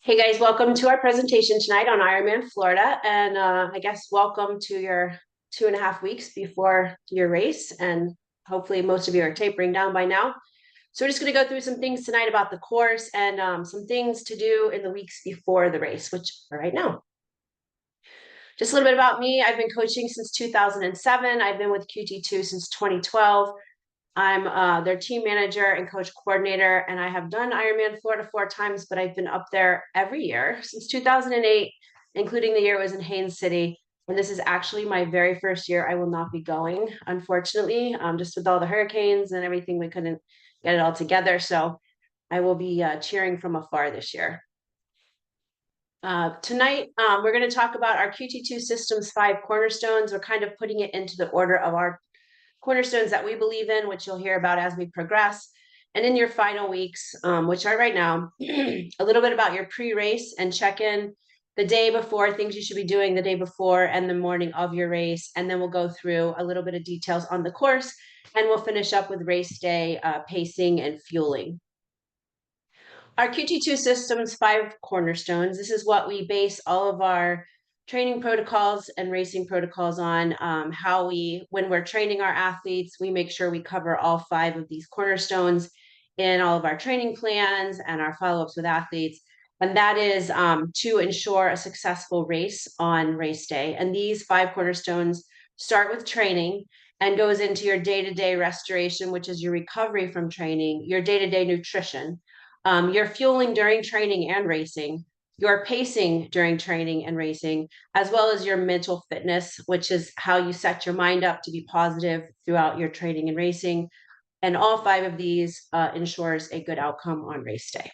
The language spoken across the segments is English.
Hey guys, welcome to our presentation tonight on IRONMAN Florida. And I guess welcome to your 2.5 weeks before your race. And hopefully most of you are tapering down by now. So we're just going to go through some things tonight about the course and some things to do in the weeks before the race, which are right now. Just a little bit about me. I've been coaching since 2007. I've been with QT2 since 2012. I'm their team manager and coach coordinator, and I have done Ironman Florida 4 times, but I've been up there every year since 2008, including the year it was in Haines City. And this is actually my very first year I will not be going, unfortunately, just with all the hurricanes and everything, we couldn't get it all together. So I will be cheering from afar this year. Tonight, we're going to talk about our QT2 Systems 5 Cornerstones. We're kind of putting it into the order of our cornerstones that we believe in, which you'll hear about as we progress. And in your final weeks, which are right now, a little bit about your pre-race and check-in the day before, things you should be doing the day before and the morning of your race. And then we'll go through a little bit of details on the course, and we'll finish up with race day pacing and fueling. Our QT2 Systems 5 Cornerstones, this is what we base all of our training protocols and racing protocols on. When we're training our athletes, we make sure we cover all 5 of these cornerstones in all of our training plans and our follow-ups with athletes. And that is to ensure a successful race on race day. And these 5 cornerstones start with training and goes into your day-to-day restoration, which is your recovery from training, your day-to-day nutrition, your fueling during training and racing, your pacing during training and racing, as well as your mental fitness, which is how you set your mind up to be positive throughout your training and racing. And all 5 of these ensures a good outcome on race day.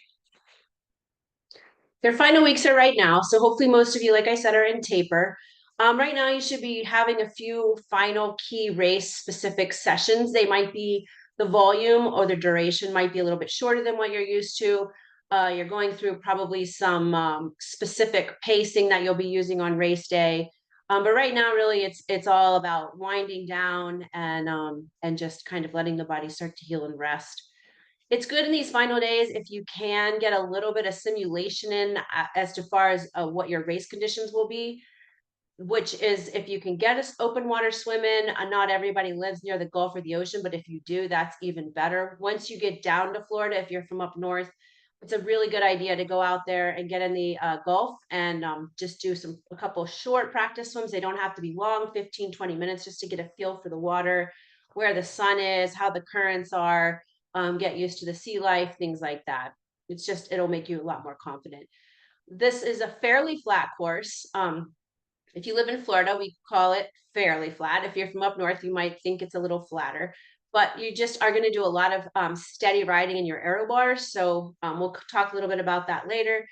Their final weeks are right now. So hopefully most of you, like I said, are in taper. Right now, you should be having a few final key race specific sessions. They might be the volume or the duration might be a little bit shorter than what you're used to. You're going through probably some specific pacing that you'll be using on race day. But right now, really, it's all about winding down and just kind of letting the body start to heal and rest. It's good in these final days if you can get a little bit of simulation in as to far as what your race conditions will be, which is if you can get us open water swimming. Not everybody lives near the Gulf or the ocean, but if you do, that's even better. Once you get down to Florida, if you're from up north, it's a really good idea to go out there and get in the Gulf and just do a couple short practice swims. They don't have to be long, 15, 20 minutes, just to get a feel for the water, where the sun is, how the currents are, get used to the sea life, things like that. It'll make you a lot more confident. This is a fairly flat course. If you live in Florida, we call it fairly flat. If you're from up north, you might think it's a little flatter, but you just are going to do a lot of steady riding in your aero bars. So we'll talk a little bit about that later.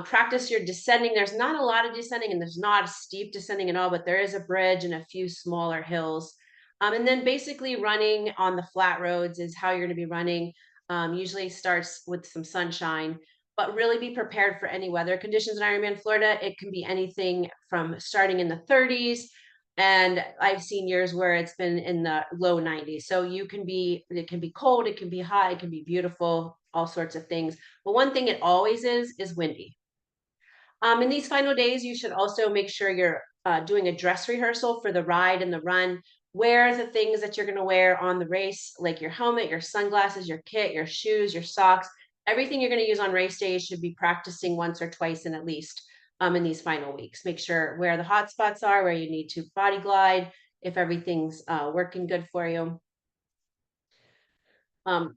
Practice your descending. There's not a lot of descending and there's not a steep descending at all, but there is a bridge and a few smaller hills. And then basically running on the flat roads is how you're going to be running. Usually starts with some sunshine, but really be prepared for any weather conditions in Ironman Florida. It can be anything from starting in the 30s, and I've seen years where it's been in the low 90s. So it can be cold, it can be hot, it can be beautiful, all sorts of things. But one thing it always is windy. In these final days, you should also make sure you're doing a dress rehearsal for the ride and the run. Wear the things that you're going to wear on the race, like your helmet, your sunglasses, your kit, your shoes, your socks. Everything you're going to use on race day should be practicing once or twice in at least in these final weeks. Make sure where the hot spots are, where you need to body glide, if everything's working good for you.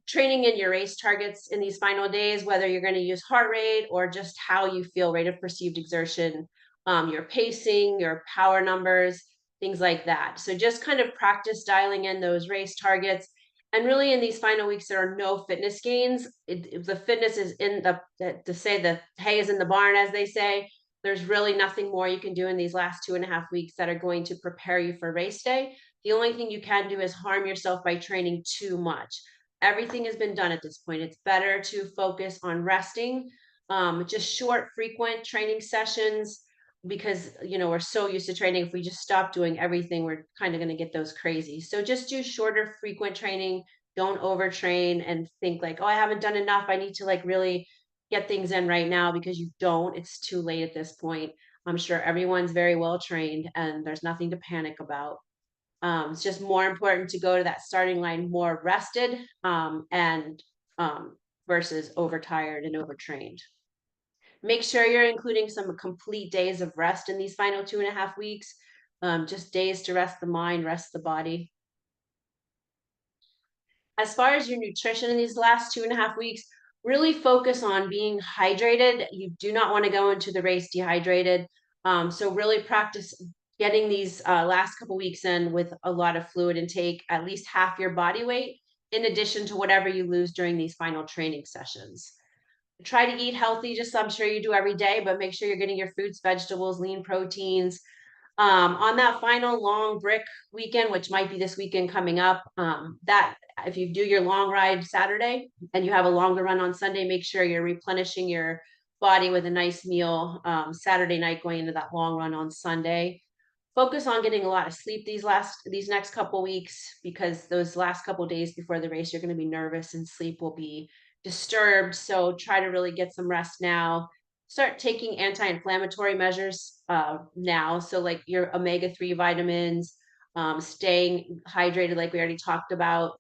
Training in your race targets in these final days, whether you're going to use heart rate or just how you feel, rate of perceived exertion, your pacing, your power numbers, things like that. So just kind of practice dialing in those race targets. And really in these final weeks, there are no fitness gains. The fitness is in to say the hay is in the barn, as they say. There's really nothing more you can do in these last 2.5 weeks that are going to prepare you for race day. The only thing you can do is harm yourself by training too much. Everything has been done at this point. It's better to focus on resting, just short, frequent training sessions, because we're so used to training. If we just stop doing everything, we're kind of going to get those crazy. So just do shorter, frequent training. Don't overtrain and think like, oh, I haven't done enough. I need to like really get things in right now because you don't, it's too late at this point. I'm sure everyone's very well trained and there's nothing to panic about. It's just more important to go to that starting line more rested and versus overtired and overtrained. Make sure you're including some complete days of rest in these final 2.5 weeks. Just days to rest the mind, rest the body. As far as your nutrition in these last 2.5 weeks, really focus on being hydrated. You do not want to go into the race dehydrated. So really practice getting these last couple weeks in with a lot of fluid intake, at least half your body weight, in addition to whatever you lose during these final training sessions. Try to eat healthy, just I'm sure you do every day, but make sure you're getting your fruits, vegetables, lean proteins, on that final long brick weekend, which might be this weekend coming up, that if you do your long ride Saturday and you have a longer run on Sunday, make sure you're replenishing your body with a nice meal Saturday night going into that long run on Sunday. Focus on getting a lot of sleep these next couple weeks because those last couple days before the race, you're going to be nervous and sleep will be disturbed. So try to really get some rest now. Start taking anti-inflammatory measures now. So like your omega-3 vitamins, staying hydrated, like we already talked about.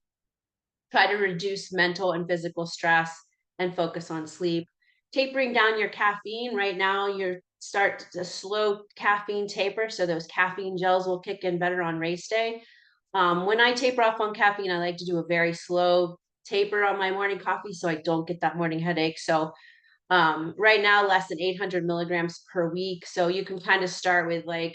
Try to reduce mental and physical stress and focus on sleep. Tapering down your caffeine. Right now, you're start a slow caffeine taper. So those caffeine gels will kick in better on race day. When I taper off on caffeine, I like to do a very slow taper on my morning coffee so I don't get that morning headache. So right now, less than 800 milligrams per week. So you can kind of start with like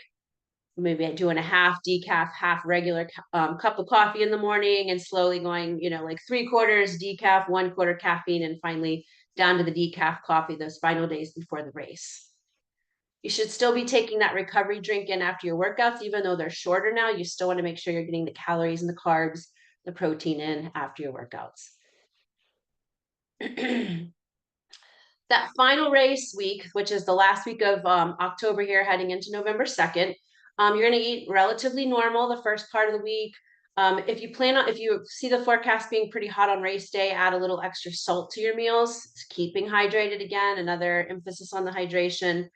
maybe doing a half decaf, half regular cup of coffee in the morning and slowly going, like 3/4 decaf, 1/4 caffeine, and finally down to the decaf coffee those final days before the race. You should still be taking that recovery drink in after your workouts, even though they're shorter now. You still want to make sure you're getting the calories and the carbs, the protein in after your workouts. That final race week, which is the last week of October here, heading into November 2nd, you're going to eat relatively normal the first part of the week. If you see the forecast being pretty hot on race day, add a little extra salt to your meals, keeping hydrated again, another emphasis on the hydration,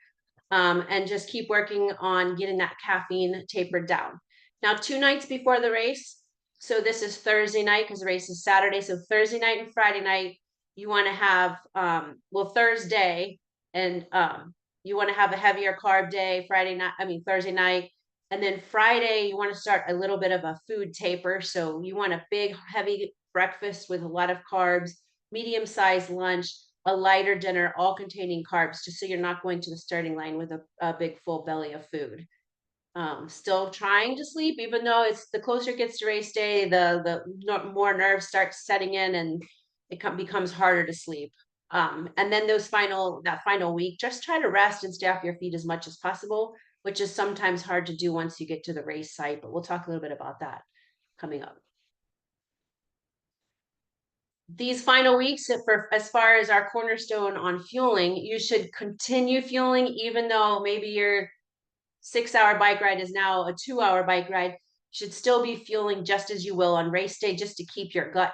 and just keep working on getting that caffeine tapered down. Now, 2 nights before the race, so this is Thursday night because the race is Saturday. So Thursday night and Friday night, you want to have Thursday and you want to have a heavier carb day. Thursday night, and then Friday you want to start a little bit of a food taper. So you want a big heavy breakfast with a lot of carbs, medium-sized lunch, a lighter dinner, all containing carbs, just so you're not going to the starting line with a big full belly of food. Still trying to sleep, even though it's the closer it gets to race day, the more nerves start setting in and it becomes harder to sleep. And then that final week, just try to rest and stay off your feet as much as possible, which is sometimes hard to do once you get to the race site, but we'll talk a little bit about that coming up. These final weeks, as far as our cornerstone on fueling, you should continue fueling, even though maybe your 6-hour bike ride is now a 2-hour bike ride. You should still be fueling just as you will on race day, just to keep your gut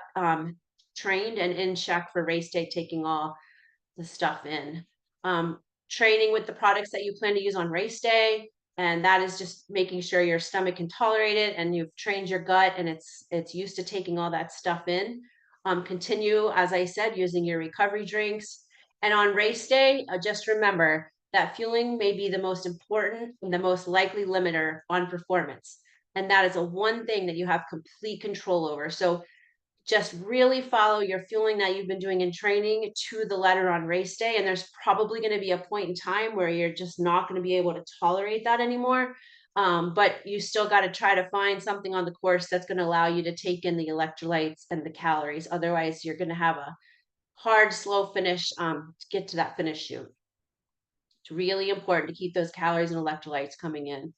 trained and in check for race day, taking all the stuff in. Training with the products that you plan to use on race day, and that is just making sure your stomach can tolerate it and you've trained your gut and it's used to taking all that stuff in. Continue, as I said, using your recovery drinks. And on race day, just remember that fueling may be the most important and the most likely limiter on performance. And that is a one thing that you have complete control over. So just really follow your fueling that you've been doing in training to the letter on race day. And there's probably going to be a point in time where you're just not going to be able to tolerate that anymore. But you still got to try to find something on the course that's going to allow you to take in the electrolytes and the calories. Otherwise, you're going to have a hard, slow finish to get to that finish shoot. It's really important to keep those calories and electrolytes coming in.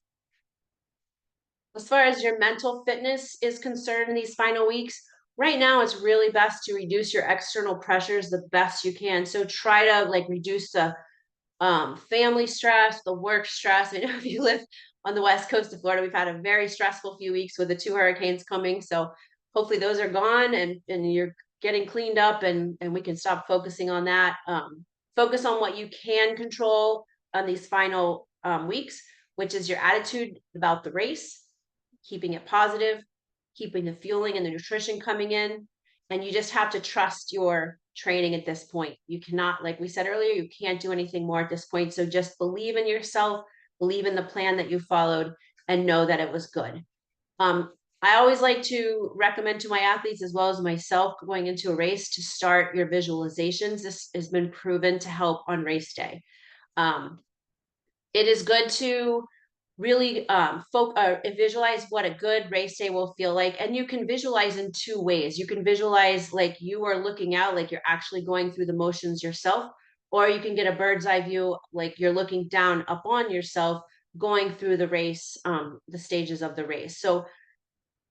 As far as your mental fitness is concerned in these final weeks, right now it's really best to reduce your external pressures the best you can. So try to reduce the family stress, the work stress. I know if you live on the west coast of Florida, we've had a very stressful few weeks with the 2 hurricanes coming. So hopefully those are gone and you're getting cleaned up and we can stop focusing on that. Focus on what you can control on these final weeks, which is your attitude about the race, keeping it positive, keeping the fueling and the nutrition coming in. And you just have to trust your training at this point. You cannot, like we said earlier, you can't do anything more at this point. So just believe in yourself, believe in the plan that you followed, and know that it was good. Um, I always like to recommend to my athletes as well as myself going into a race to start your visualizations. This has been proven to help on race day. Um, it is good to really visualize what a good race day will feel like. And you can visualize in two ways. You can visualize like you are looking out, like you're actually going through the motions yourself, or you can get a bird's eye view, like you're looking down upon yourself going through the race, the stages of the race. So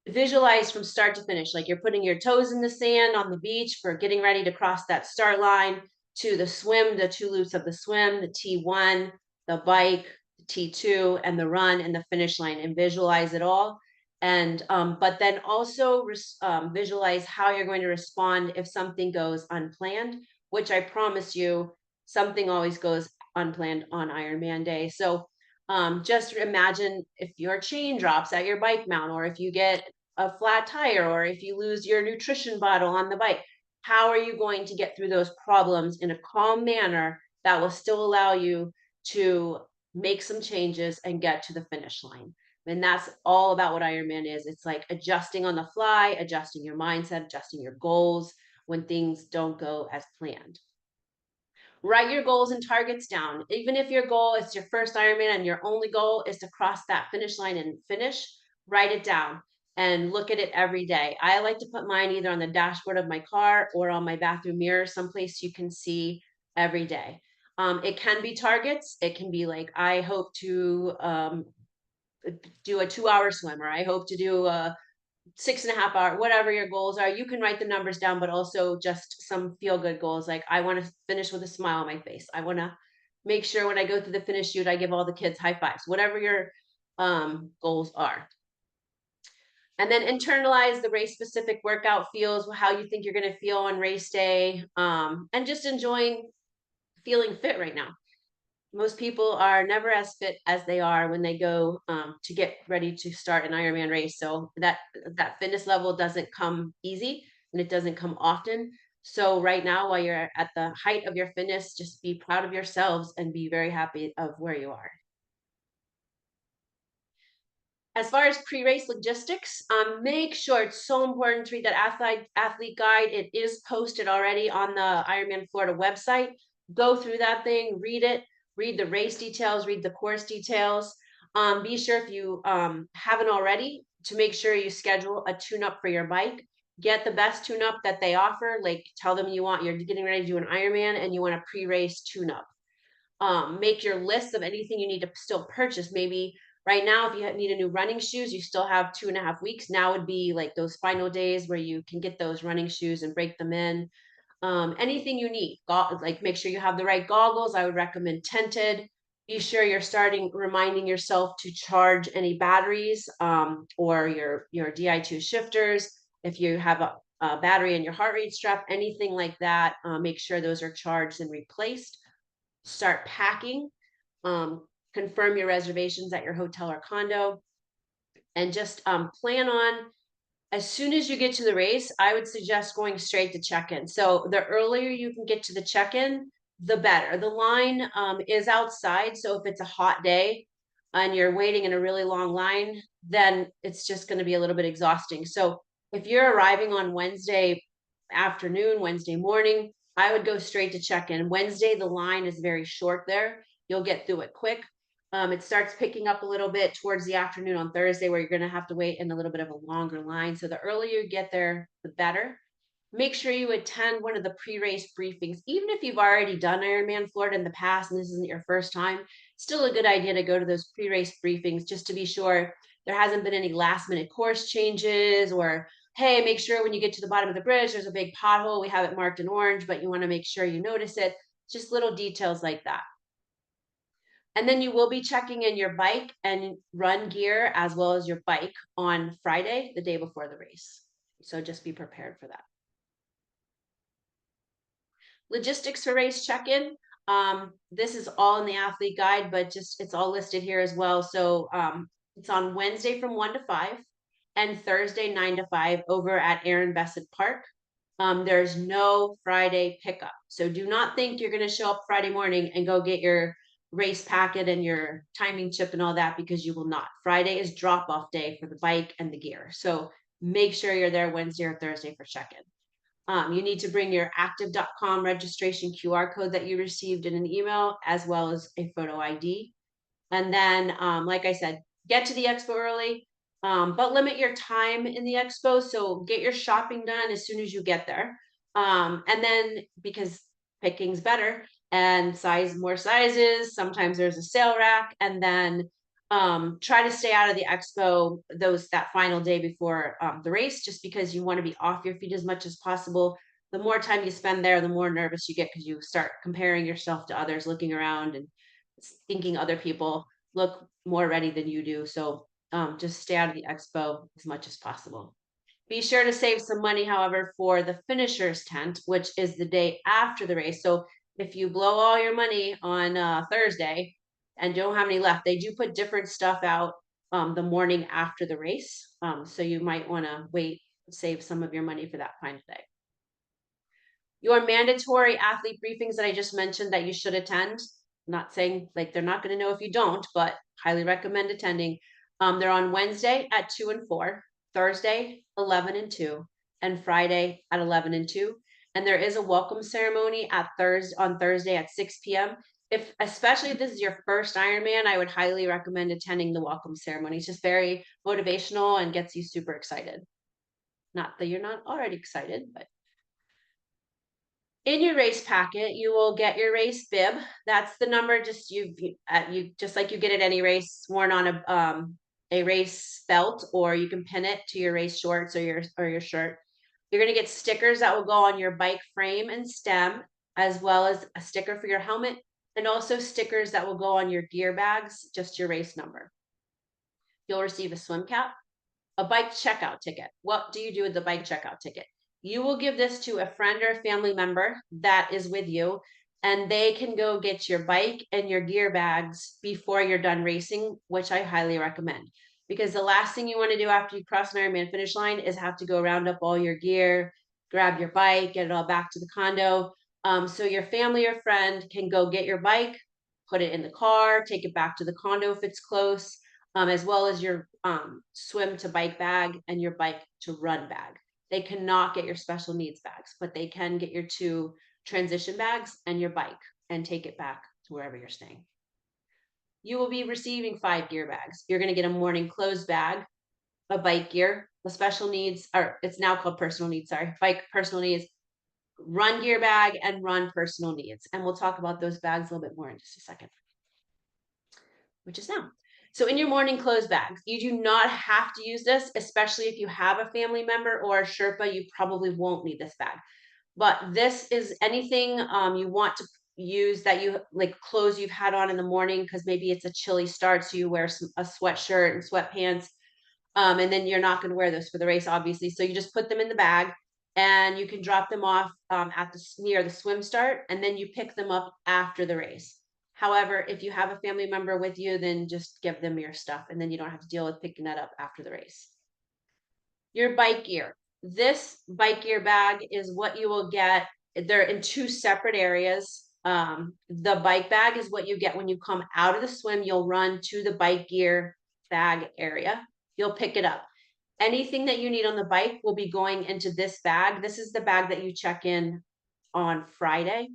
visualize from start to finish, like you're putting your toes in the sand on the beach for getting ready to cross that start line, to the swim, the two loops of the swim, the T1, the bike, the T2, and the run and the finish line, and visualize it all. And but then also visualize how you're going to respond if something goes unplanned, which I promise you, something always goes unplanned on Ironman day. So just imagine if your chain drops at your bike mount, or if you get a flat tire, or if you lose your nutrition bottle on the bike. How are you going to get through those problems in a calm manner that will still allow you to make some changes and get to the finish line? And that's all about what Ironman is. It's like adjusting on the fly, adjusting your mindset, adjusting your goals when things don't go as planned. Write your goals and targets down. Even if your goal is your first Ironman and your only goal is to cross that finish line and finish, write it down and look at it every day. I like to put mine either on the dashboard of my car or on my bathroom mirror, someplace you can see every day. It can be targets. It can be like, I hope to do a 2-hour swim, or I hope to do a 6.5 hour, whatever your goals are. You can write the numbers down, but also just some feel good goals. Like, I want to finish with a smile on my face. I want to make sure when I go through the finish shoot, I give all the kids high fives, whatever your goals are. And then internalize the race specific workout feels, how you think you're going to feel on race day, and just enjoying feeling fit right now. Most people are never as fit as they are when they go to get ready to start an Ironman race. So that fitness level doesn't come easy, and it doesn't come often. So right now, while you're at the height of your fitness, just be proud of yourselves and be very happy of where you are. As far as pre-race logistics, make sure, it's so important to read that athlete guide. It is posted already on the Ironman Florida website. Go through that thing, read it, read the race details, read the course details. Be sure, if you haven't already, to make sure you schedule a tune-up for your bike. Get the best tune-up that they offer. Like, tell them you're getting ready to do an Ironman and you want a pre-race tune-up. Make your list of anything you need to still purchase. Maybe right now, if you need a new running shoes, you still have 2.5 weeks. Now would be like those final days where you can get those running shoes and break them in. Anything you need, like make sure you have the right goggles. I would recommend tinted. Be sure you're reminding yourself to charge any batteries, or your Di2 shifters. If you have a battery in your heart rate strap, anything like that, make sure those are charged and replaced. Start packing, confirm your reservations at your hotel or condo, and just plan on, as soon as you get to the race, I would suggest going straight to check-in. So the earlier you can get to the check-in, the better. The line is outside, so if it's a hot day and you're waiting in a really long line, then it's just going to be a little bit exhausting. So if you're arriving on Wednesday afternoon, Wednesday morning, I would go straight to check-in. Wednesday, the line is very short there. You'll get through it quick. It starts picking up a little bit towards the afternoon on Thursday, where you're going to have to wait in a little bit of a longer line. So the earlier you get there, the better. Make sure you attend one of the pre-race briefings. Even if you've already done Ironman Florida in the past and this isn't your first time, still a good idea to go to those pre-race briefings just to be sure there hasn't been any last minute course changes, or, hey, make sure when you get to the bottom of the bridge, there's a big pothole. We have it marked in orange, but you want to make sure you notice it. Just little details like that. And then you will be checking in your bike and run gear as well as your bike on Friday, the day before the race. So just be prepared for that. Logistics for race check-in. This is all in the athlete guide, but just it's all listed here as well. So it's on Wednesday from 1 to 5 and Thursday 9 to 5 over at Aaron Bessett Park. There's no Friday pickup. So do not think you're going to show up Friday morning and go get your race packet and your timing chip and all that, because you will not. Friday is drop off day for the bike and the gear. So make sure you're there Wednesday or Thursday for check-in. You need to bring your active.com registration QR code that you received in an email, as well as a photo ID. And then, like I said, get to the expo early, but limit your time in the expo. So get your shopping done as soon as you get there. And then, because picking's better and more sizes, sometimes there's a sale rack. And then try to stay out of the expo that final day before the race, just because you want to be off your feet as much as possible. The more time you spend there, the more nervous you get, because you start comparing yourself to others, looking around and thinking other people look more ready than you do. So just stay out of the expo as much as possible. Be sure to save some money, however, for the finishers tent, which is the day after the race. So if you blow all your money on Thursday and don't have any left, they do put different stuff out the morning after the race. So you might want to save some of your money for that final day. Your mandatory athlete briefings that I just mentioned that you should attend, not saying like they're not going to know if you don't, but highly recommend attending. They're on Wednesday at 2 and 4, Thursday 11 and 2, and Friday at 11 and 2. And there is a welcome ceremony on Thursday at 6 p.m. Especially if this is your first Ironman, I would highly recommend attending the welcome ceremony. It's just very motivational and gets you super excited. Not that you're not already excited, but in your race packet, you will get your race bib. That's the number you just like you get at any race, worn on a race belt, or you can pin it to your race shorts or your shirt. You're going to get stickers that will go on your bike frame and stem, as well as a sticker for your helmet, and also stickers that will go on your gear bags, just your race number. You'll receive a swim cap, a bike checkout ticket. What do you do with the bike checkout ticket? You will give this to a friend or a family member that is with you, and they can go get your bike and your gear bags before you're done racing, which I highly recommend. Because the last thing you want to do after you cross an Ironman finish line is have to go round up all your gear, grab your bike, get it all back to the condo. So your family or friend can go get your bike, put it in the car, take it back to the condo if it's close, as well as your swim to bike bag and your bike to run bag. They cannot get your special needs bags, but they can get your 2 transition bags and your bike and take it back to wherever you're staying. You will be receiving 5 gear bags. You're going to get a morning clothes bag, a bike gear, a special needs, or it's now called personal needs, bike personal needs, run gear bag, and run personal needs. And we'll talk about those bags a little bit more in just a second, which is now. So in your morning clothes bags, you do not have to use this, especially if you have a family member or a Sherpa, you probably won't need this bag. But this is anything you want to use that you like, clothes you've had on in the morning, because maybe it's a chilly start, so you wear a sweatshirt and sweatpants, and then you're not going to wear those for the race, obviously. So you just put them in the bag, and you can drop them off near the swim start, and then you pick them up after the race. However, if you have a family member with you, then just give them your stuff, and then you don't have to deal with picking that up after the race. Your bike gear. This bike gear bag is what you will get. They're in 2 separate areas. The bike bag is what you get when you come out of the swim. You'll run to the bike gear bag area. You'll pick it up. Anything that you need on the bike will be going into this bag. This is the bag that you check in on Friday.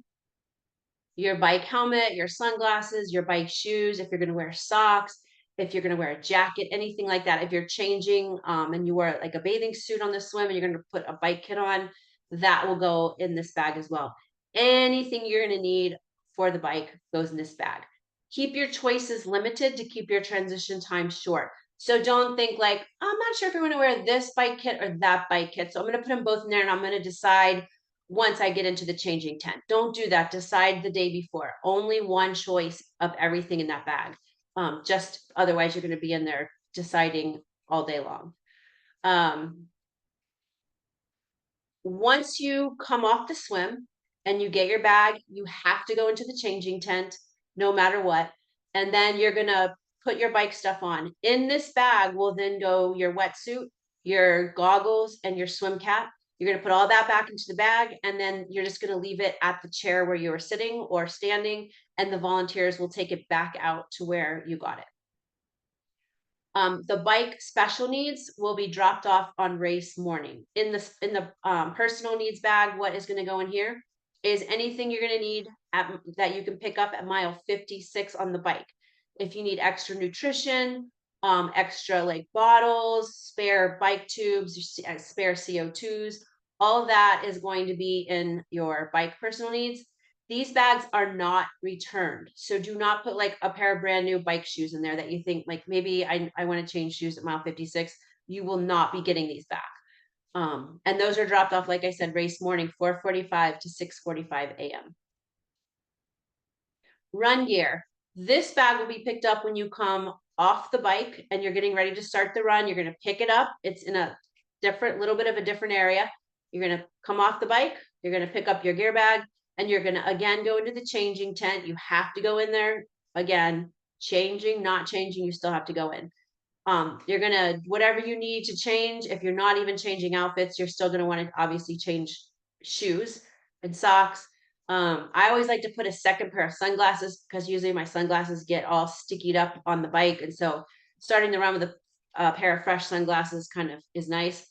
Your bike helmet, your sunglasses, your bike shoes, if you're going to wear socks, if you're going to wear a jacket, anything like that. If you're changing and you wear like a bathing suit on the swim and you're going to put a bike kit on, that will go in this bag as well. Anything you're going to need for the bike goes in this bag. Keep your choices limited to keep your transition time short. So don't think like, I'm not sure if I want to wear this bike kit or that bike kit. So I'm going to put them both in there and I'm going to decide once I get into the changing tent. Don't do that. Decide the day before. Only one choice of everything in that bag. Just otherwise you're going to be in there deciding all day long. Once you come off the swim, and you get your bag, you have to go into the changing tent no matter what. And then you're gonna put your bike stuff on. In this bag will then go your wetsuit, your goggles, and your swim cap. You're gonna put all that back into the bag, and then you're just gonna leave it at the chair where you were sitting or standing, and the volunteers will take it back out to where you got it. The bike special needs will be dropped off on race morning. In the personal needs bag, what is going to go in here is anything you're going to need that you can pick up at mile 56 on the bike. If you need extra nutrition, extra like bottles, spare bike tubes, spare CO2s, all of that is going to be in your bike personal needs. These bags are not returned. So do not put like a pair of brand new bike shoes in there that you think like maybe I want to change shoes at mile 56. You will not be getting these back. And those are dropped off, like I said, race morning, 4:45 to 6:45 a.m. Run gear. This bag will be picked up when you come off the bike and you're getting ready to start the run. You're going to pick it up. It's in a little bit of a different area. You're going to come off the bike. You're going to pick up your gear bag and you're going to again go into the changing tent. You have to go in there again, changing, not changing. You still have to go in. You're going to, whatever you need to change. If you're not even changing outfits, you're still going to want to obviously change shoes and socks. I always like to put a second pair of sunglasses because usually my sunglasses get all stickied up on the bike. And so starting the run with a pair of fresh sunglasses kind of is nice.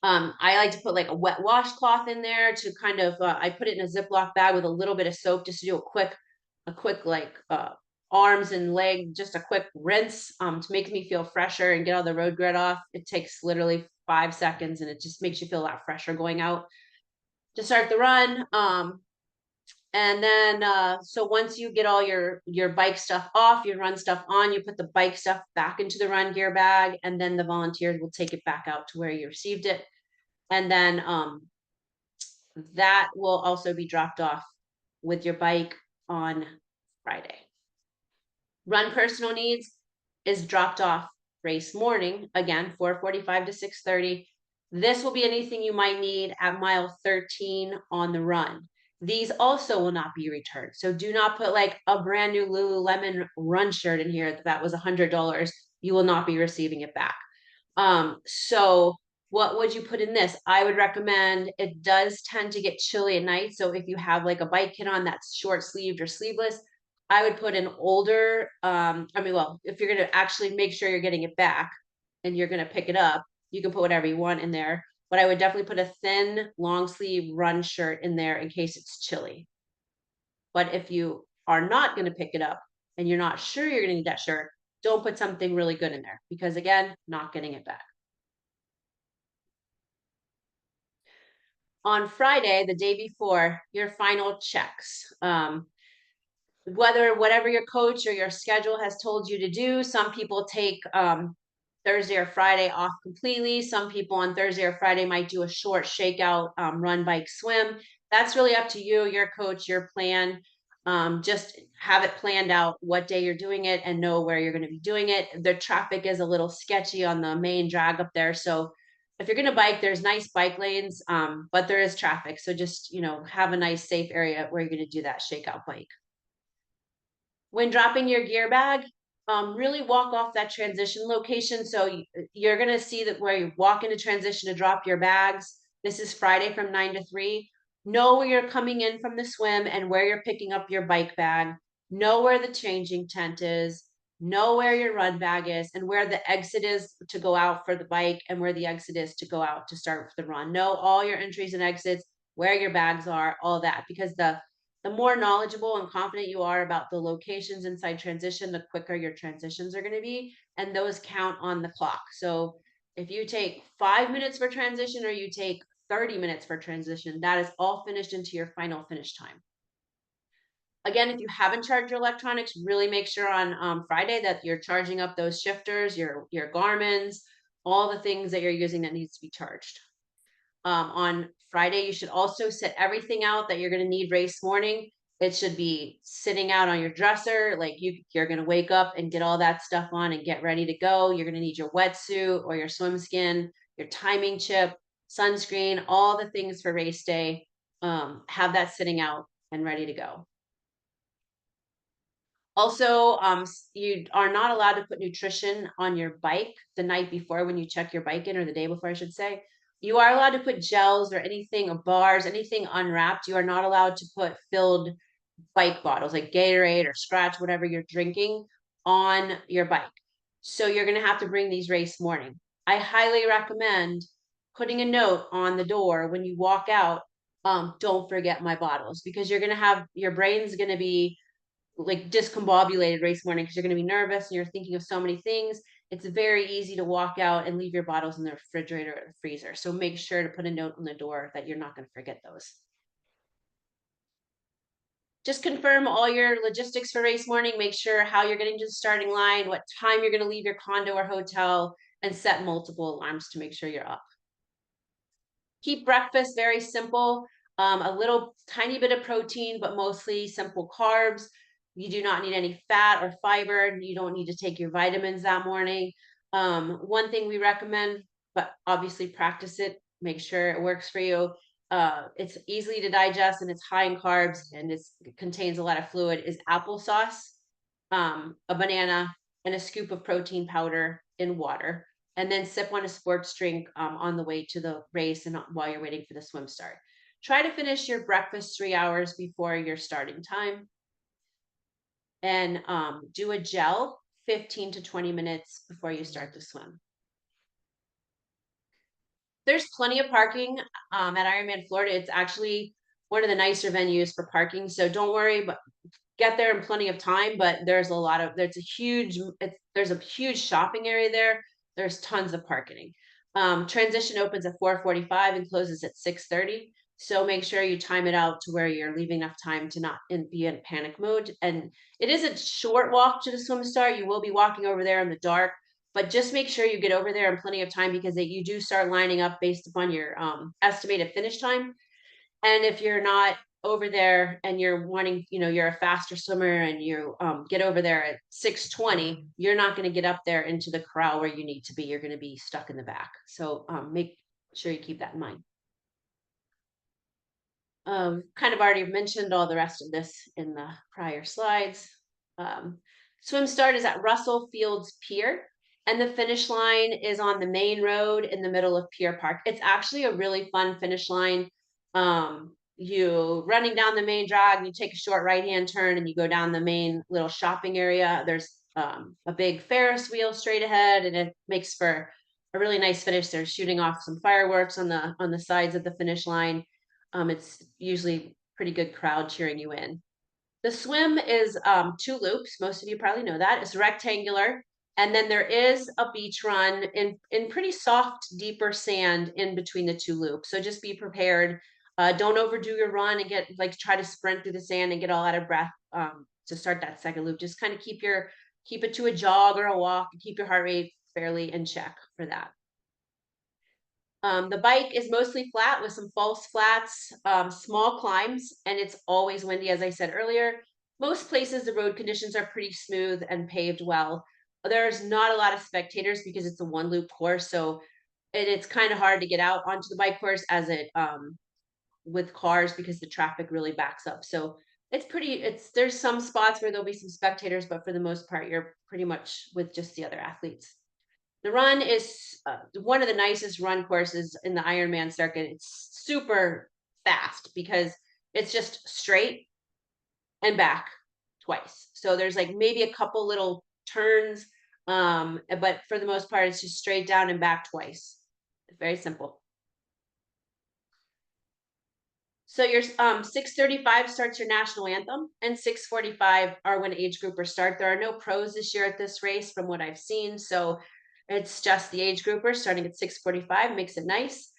I like to put like a wet washcloth in there to kind of, I put it in a Ziploc bag with a little bit of soap just to do a quick like arms and leg, just a quick rinse to make me feel fresher and get all the road grit off. It takes literally 5 seconds and it just makes you feel a lot fresher going out to start the run. And then, so once you get all your bike stuff off, your run stuff on, you put the bike stuff back into the run gear bag, and then the volunteers will take it back out to where you received it. And then that will also be dropped off with your bike on Friday. Run personal needs is dropped off race morning, again, 4:45 to 6:30. This will be anything you might need at mile 13 on the run. These also will not be returned. So do not put like a brand new Lululemon run shirt in here that was $100. You will not be receiving it back. So what would you put in this? I would recommend, it does tend to get chilly at night. So if you have like a bike kit on that's short sleeved or sleeveless, I would put an older, if you're going to actually make sure you're getting it back and you're going to pick it up, you can put whatever you want in there. But I would definitely put a thin long sleeve run shirt in there in case it's chilly. But if you are not going to pick it up and you're not sure you're going to need that shirt, don't put something really good in there because again, not getting it back. On Friday, the day before, your final checks. Whatever your coach or your schedule has told you to do, some people take Thursday or Friday off completely. Some people on Thursday or Friday might do a short shakeout, run, bike, swim. That's really up to you, your coach, your plan. Just have it planned out what day you're doing it and know where you're going to be doing it. The traffic is a little sketchy on the main drag up there. So if you're going to bike, there's nice bike lanes, but there is traffic. So just, have a nice safe area where you're going to do that shakeout bike. When dropping your gear bag, really walk off that transition location. So you're going to see that where you walk into transition to drop your bags. This is Friday from 9 to 3. Know where you're coming in from the swim and where you're picking up your bike bag. Know where the changing tent is. Know where your run bag is and where the exit is to go out for the bike and where the exit is to go out to start the run. Know all your entries and exits, where your bags are, all that, because the more knowledgeable and confident you are about the locations inside transition, the quicker your transitions are going to be. And those count on the clock. So if you take 5 minutes for transition or you take 30 minutes for transition, that is all finished into your final finish time. Again, if you haven't charged your electronics, really make sure on Friday that you're charging up those shifters, your Garmin's, all the things that you're using that needs to be charged. On Friday, you should also set everything out that you're going to need race morning. It should be sitting out on your dresser. Like you're going to wake up and get all that stuff on and get ready to go. You're going to need your wetsuit or your swim skin, your timing chip, sunscreen, all the things for race day. have that sitting out and ready to go. Also, you are not allowed to put nutrition on your bike the night before when you check your bike in, or the day before, I should say. You are allowed to put gels or anything, or bars, anything unwrapped. You are not allowed to put filled bike bottles like Gatorade or Scratch, whatever you're drinking, on your bike. So you're going to have to bring these race morning. I highly recommend putting a note on the door when you walk out. Don't forget my bottles, because you're going to have, your brain's going to be like discombobulated race morning, because you're going to be nervous and you're thinking of so many things. It's very easy to walk out and leave your bottles in the refrigerator or the freezer. So make sure to put a note on the door that you're not going to forget those. Just confirm all your logistics for race morning. Make sure how you're getting to the starting line, what time you're going to leave your condo or hotel, and set multiple alarms to make sure you're up. Keep breakfast very simple. A little tiny bit of protein, but mostly simple carbs. You do not need any fat or fiber. You don't need to take your vitamins that morning. One thing we recommend, but obviously practice it, make sure it works for you. It's easily to digest and it's high in carbs and it contains a lot of fluid, is applesauce, a banana, and a scoop of protein powder in water, and then sip on a sports drink on the way to the race and while you're waiting for the swim start. Try to finish your breakfast 3 hours before your starting time, and do a gel 15 to 20 minutes before you start the swim. There's plenty of parking at Ironman Florida. It's actually one of the nicer venues for parking, so don't worry, but get there in plenty of time. But there's a huge shopping area there. There's tons of parking. Transition opens at 4:45 and closes at 6:30. So make sure you time it out to where you're leaving enough time to not be in panic mode. And it is a short walk to the swim start. You will be walking over there in the dark, but just make sure you get over there in plenty of time, because you do start lining up based upon your estimated finish time. And if you're not over there and you're wanting, you're a faster swimmer and you get over there at 6:20, you're not going to get up there into the corral where you need to be. You're going to be stuck in the back. So make sure you keep that in mind. Kind of already mentioned all the rest of this in the prior slides. Swim start is at Russell Fields Pier, and the finish line is on the main road in the middle of Pier Park. It's actually a really fun finish line. You running down the main drag, you take a short right-hand turn and you go down the main little shopping area. There's a big Ferris wheel straight ahead, and it makes for a really nice finish. They're shooting off some fireworks on the sides of the finish line. It's usually pretty good crowd cheering you in. The swim is 2 loops. Most of you probably know that. It's rectangular. And then there is a beach run in pretty soft, deeper sand in between the 2 loops. So just be prepared. Don't overdo your run and try to sprint through the sand and get all out of breath to start that second loop. Just kind of keep it to a jog or a walk and keep your heart rate fairly in check for that. The bike is mostly flat with some false flats, small climbs, and it's always windy, as I said earlier. Most places, the road conditions are pretty smooth and paved well. There's not a lot of spectators because it's a 1 loop course, so it's kind of hard to get out onto the bike course with cars, because the traffic really backs up. So there's some spots where there'll be some spectators, but for the most part, you're pretty much with just the other athletes. The run is one of the nicest run courses in the Ironman circuit. It's super fast because it's just straight and back twice. So there's like maybe a couple little turns, but for the most part, it's just straight down and back twice. It's very simple. So your 6:35 starts your national anthem, and 6:45 are when age groupers start. There are no pros this year at this race from what I've seen, so it's just the age groupers starting at 6:45, makes it nice.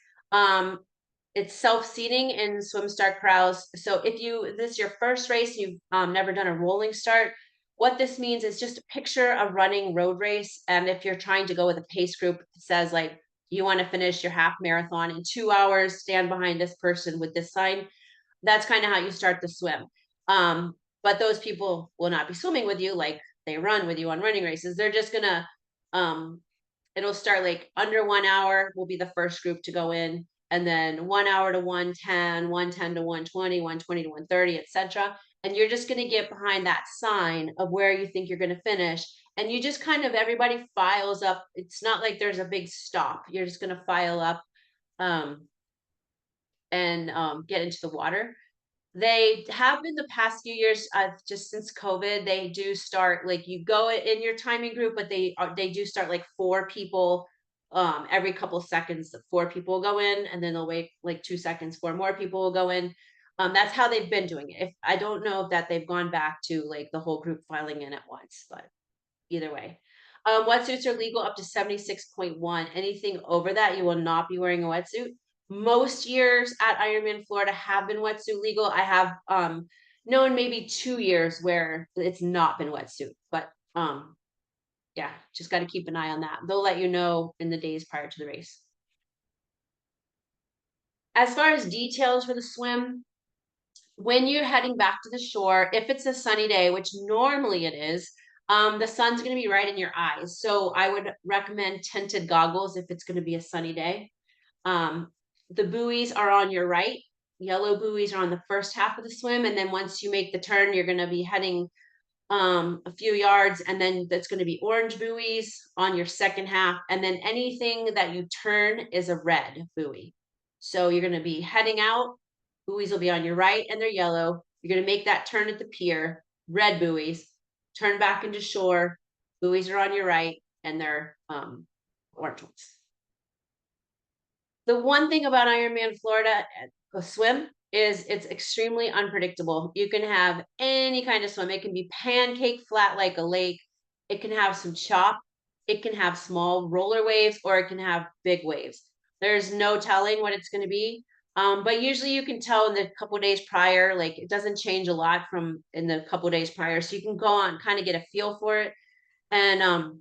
It's self-seating in swim start corrals. So if this is your first race, you've never done a rolling start, what this means is just picture a running road race. And if you're trying to go with a pace group, it says like, you want to finish your half marathon in 2 hours, stand behind this person with this sign. That's kind of how you start the swim. But those people will not be swimming with you like they run with you on running races. They're just gonna, it'll start like under 1 hour will be the first group to go in. and then 1 hour to 110, 110 to 120, 120 to 130, etc. And you're just going to get behind that sign of where you think you're going to finish. And you just kind of, everybody files up. It's not like there's a big stop. You're just going to file up um, and get into the water. They have been the past few years, just since COVID, they do start like you go in your timing group, but they do start like 4 people every couple seconds. 4 people will go in, and then they'll wait like 2 seconds. 4 more people will go in. That's how they've been doing it. If I don't know that they've gone back to like the whole group filing in at once, but either way. Wetsuits are legal up to 76.1. Anything over that, you will not be wearing a wetsuit. Most years at Ironman Florida have been wetsuit legal. I have known maybe 2 years where it's not been wetsuit, but yeah, just got to keep an eye on that. They'll let you know in the days prior to the race. As far as details for the swim, when you're heading back to the shore, if it's a sunny day, which normally it is, the sun's going to be right in your eyes. So I would recommend tinted goggles if it's going to be a sunny day. Um, the buoys are on your right. Yellow buoys are on the first half of the swim. And then once you make the turn, you're going to be heading a few yards, and then that's going to be orange buoys on your second half. And then anything that you turn is a red buoy. So you're going to be heading out, buoys will be on your right and they're yellow. You're going to make that turn at the pier, red buoys, turn back into shore, buoys are on your right and they're orange ones. The one thing about Ironman Florida, a swim, is it's extremely unpredictable. You can have any kind of swim. It can be pancake flat like a lake. It can have some chop. It can have small roller waves, or it can have big waves. There's no telling what it's going to be. But usually you can tell in the couple days prior, like it doesn't change a lot from in the couple days prior. So you can go on, kind of get a feel for it. And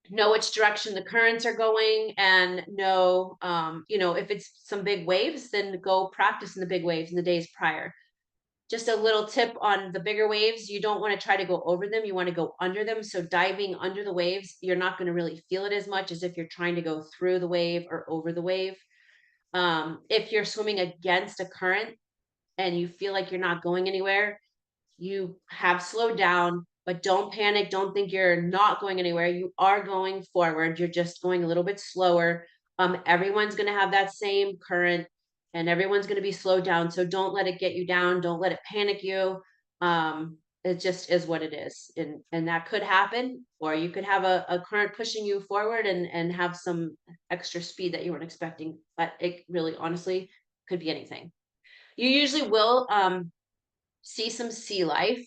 know which direction the currents are going, and know, if it's some big waves, then go practice in the big waves in the days prior. Just a little tip on the bigger waves, you don't want to try to go over them, you want to go under them. So diving under the waves, you're not going to really feel it as much as if you're trying to go through the wave or over the wave. If you're swimming against a current and you feel like you're not going anywhere, you have slowed down, but don't panic. Don't think you're not going anywhere. You are going forward. You're just going a little bit slower. Everyone's going to have that same current, and everyone's going to be slowed down. So don't let it get you down. Don't let it panic you. It just is what it is. And that could happen, or you could have a current pushing you forward and have some extra speed that you weren't expecting. But it really, honestly, could be anything. You usually will see some sea life.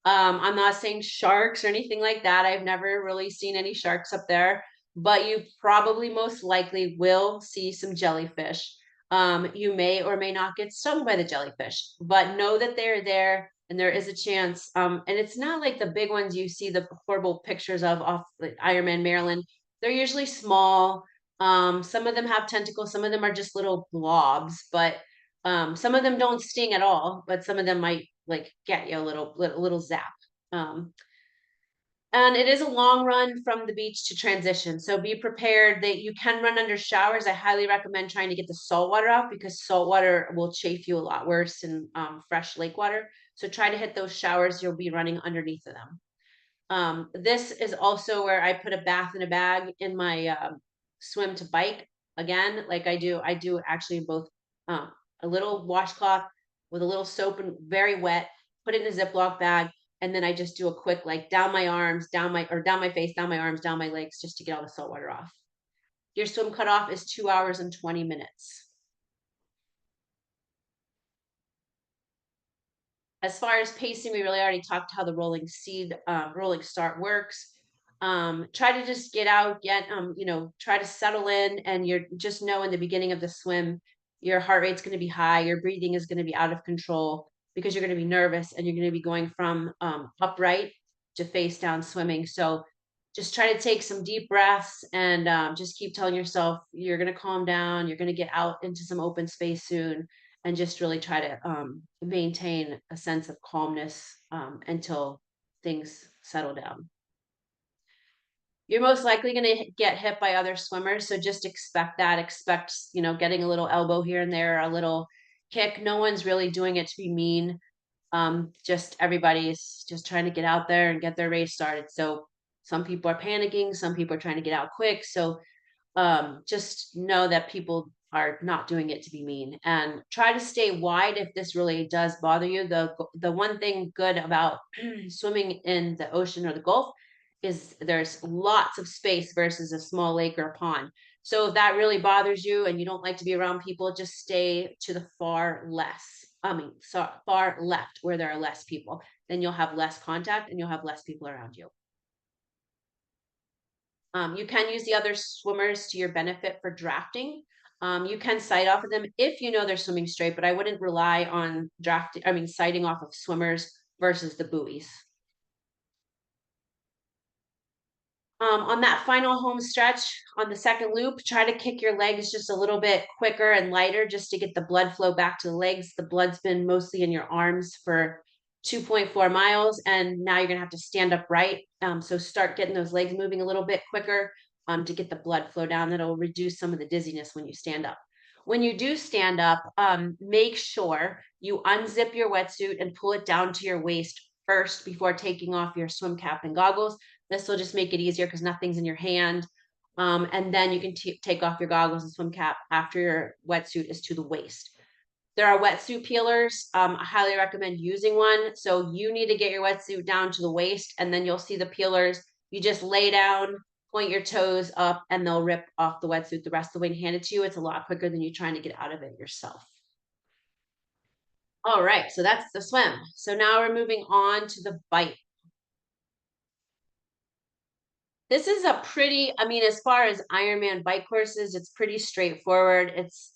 I'm not saying sharks or anything like that. I've never really seen any sharks up there, but you probably most likely will see some jellyfish. You may or may not get stung by the jellyfish, but know that they're there and there is a chance. And it's not like the big ones you see the horrible pictures of off the Ironman Maryland. They're usually small. Some of them have tentacles, some of them are just little blobs, but some of them don't sting at all, but some of them might like get you a little zap. Um, and it is a long run from the beach to transition. So be prepared that you can run under showers. I highly recommend trying to get the salt water out, because salt water will chafe you a lot worse than fresh lake water. So try to hit those showers. You'll be running underneath of them. This is also where I put a bath in a bag in my swim to bike. Again, like I do actually both a little washcloth with a little soap and very wet, put it in a Ziploc bag, and then I just do a quick like down my arms, down my face, down my arms, down my legs, just to get all the salt water off. Your swim cutoff is 2 hours and 20 minutes. As far as pacing, we really already talked how the rolling start works. Try to just get out, try to settle in, and you're just know in the beginning of the swim, your heart rate's going to be high, your breathing is going to be out of control, because you're going to be nervous and you're going to be going from upright to face down swimming. So just try to take some deep breaths and just keep telling yourself you're going to calm down, you're going to get out into some open space soon, and just really try to maintain a sense of calmness until things settle down. you're most likely going to get hit by other swimmers. So just expect that. Expect, getting a little elbow here and there, a little kick. No one's really doing it to be mean. Just everybody's just trying to get out there and get their race started. So some people are panicking, some people are trying to get out quick. So just know that people are not doing it to be mean, and try to stay wide if this really does bother you. The one thing good about swimming in the ocean or the Gulf is there's lots of space versus a small lake or pond. So if that really bothers you and you don't like to be around people, just stay to the far left where there are less people. Then you'll have less contact and you'll have less people around you. You can use the other swimmers to your benefit for drafting. You can sight off of them if you know they're swimming straight, but I wouldn't rely on sighting off of swimmers versus the buoys. On that final home stretch on the second loop, try to kick your legs just a little bit quicker and lighter just to get the blood flow back to the legs. The blood's been mostly in your arms for 2.4 miles, and now you're going to have to stand upright. So start getting those legs moving a little bit quicker to get the blood flow down. That'll reduce some of the dizziness when you stand up. When you do stand up, make sure you unzip your wetsuit and pull it down to your waist first before taking off your swim cap and goggles. This will just make it easier because nothing's in your hand. And then you can take off your goggles and swim cap after your wetsuit is to the waist. There are wetsuit peelers. I highly recommend using one. So you need to get your wetsuit down to the waist, and then you'll see the peelers. You just lay down, point your toes up, and they'll rip off the wetsuit the rest of the way and hand it to you. It's a lot quicker than you trying to get out of it yourself. All right, so that's the swim. So now we're moving on to the bite. This is a pretty, I mean, as far as Ironman bike courses, it's pretty straightforward. It's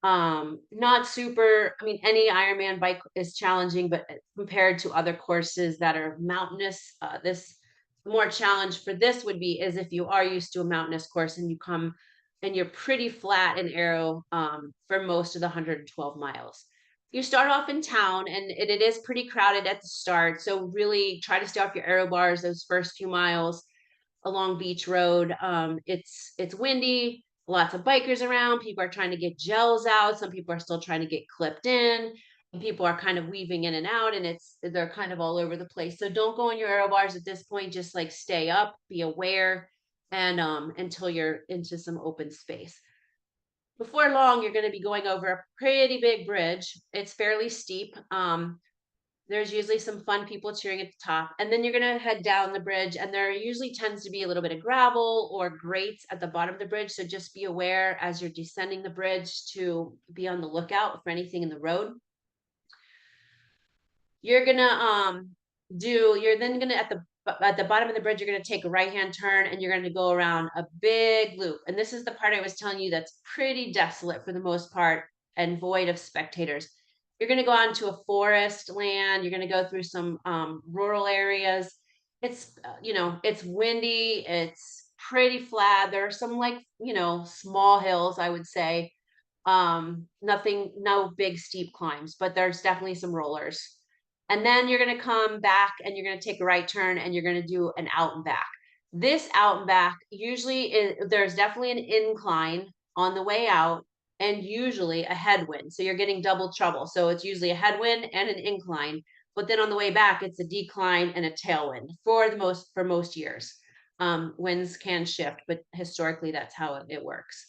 not super, I mean, any Ironman bike is challenging, but compared to other courses that are mountainous, this more challenge for this would be is if you are used to a mountainous course and you come and you're pretty flat and arrow for most of the 112 miles. You start off in town and it is pretty crowded at the start. So really try to stay off your aero bars those first few miles along Beach Road. It's windy, lots of bikers around. People are trying to get gels out. Some people are still trying to get clipped in. And people are kind of weaving in and out, and they're kind of all over the place. So don't go on your aero bars at this point. Just like stay up, be aware, and until you're into some open space. Before long, you're going to be going over a pretty big bridge. It's fairly steep. There's usually some fun people cheering at the top, and then you're going to head down the bridge, and there usually tends to be a little bit of gravel or grates at the bottom of the bridge. So just be aware as you're descending the bridge to be on the lookout for anything in the road. You're gonna you're then gonna at the bottom of the bridge, you're gonna take a right-hand turn and you're gonna go around a big loop. And this is the part I was telling you that's pretty desolate for the most part and void of spectators. You're gonna go out into a forest land, you're gonna go through some rural areas. It's it's windy, it's pretty flat. There are some like, small hills, I would say. Nothing, no big steep climbs, but there's definitely some rollers. And then you're going to come back and you're going to take a right turn and you're going to do an out and back. This out and back there's definitely an incline on the way out and usually a headwind. So you're getting double trouble. So it's usually a headwind and an incline, but then on the way back, it's a decline and a tailwind for most years. Winds can shift, but historically that's how it works.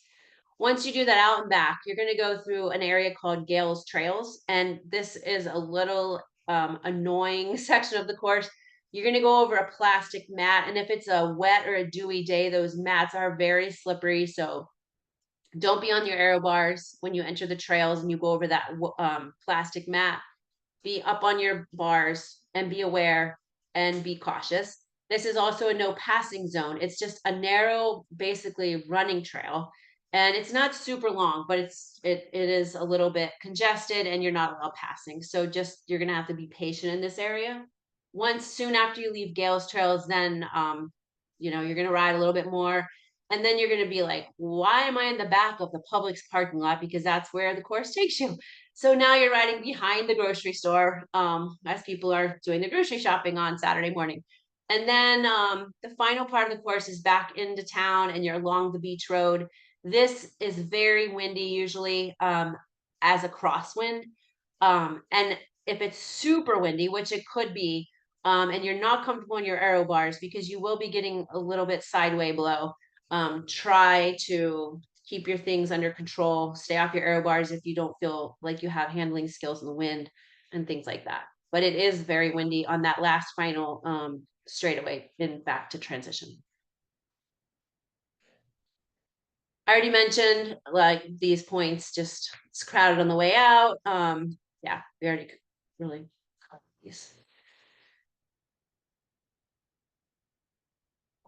Once you do that out and back, you're going to go through an area called Gales Trails. And this is a little annoying section of the course. You're going to go over a plastic mat. And if it's a wet or a dewy day, those mats are very slippery. So don't be on your aero bars when you enter the trails and you go over that plastic mat. Be up on your bars and be aware and be cautious. This is also a no passing zone. It's just a narrow, basically running trail. And it's not super long, but it is a little bit congested and you're not allowed passing. So you're gonna have to be patient in this area. Once soon after you leave Gales Trails, then you're gonna ride a little bit more. And then you're gonna be like, why am I in the back of the Publix parking lot? Because that's where the course takes you. So now you're riding behind the grocery store as people are doing the grocery shopping on Saturday morning. And then the final part of the course is back into town and you're along the beach road. This is very windy, usually as a crosswind. And if it's super windy, which it could be, and you're not comfortable in your aero bars because you will be getting a little bit sideway blow, try to keep your things under control. Stay off your aero bars if you don't feel like you have handling skills in the wind and things like that. But it is very windy on that last final straightaway in back to transition. I already mentioned like these points, just it's crowded on the way out. Yeah, we already really covered these.